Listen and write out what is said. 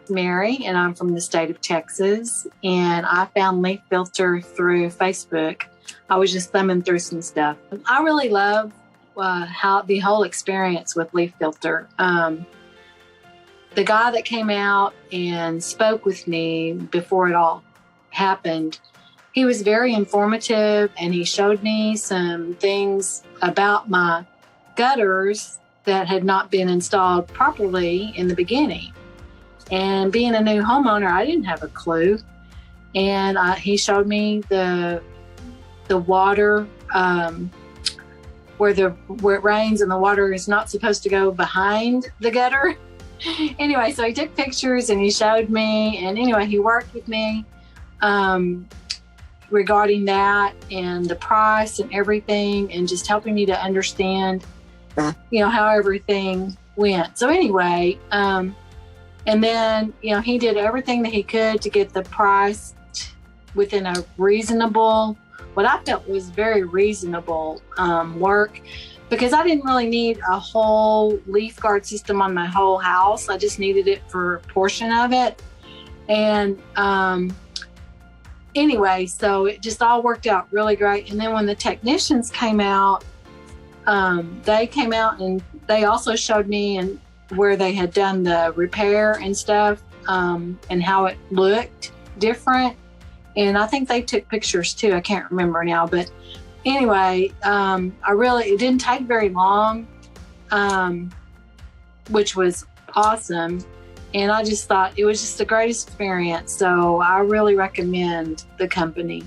Mary, and I'm from the state of Texas, and I found LeafFilter through Facebook. I was just thumbing through some stuff. I really love how the whole experience with LeafFilter. The guy that came out and spoke with me before it all happened, he was very informative, and he showed me some things about my gutters that had not been installed properly in the beginning. And being a new homeowner, I didn't have a clue. And he showed me the water, where it rains and the water is not supposed to go behind the gutter. Anyway, so he took pictures and he showed me. And anyway, he worked with me regarding that and the price and everything, and just helping me to understand, how everything went. So anyway, and then, he did everything that he could to get the price within a reasonable, what I felt was very reasonable work, because I didn't really need a whole leaf guard system on my whole house. I just needed it for a portion of it. And anyway, so it just all worked out really great. And then when the technicians came out, they came out and they also showed me and where they had done the repair and stuff, and how it looked different. And I think they took pictures too. I can't remember now, but anyway, it didn't take very long, which was awesome. And I just thought it was just a great experience. So I really recommend the company.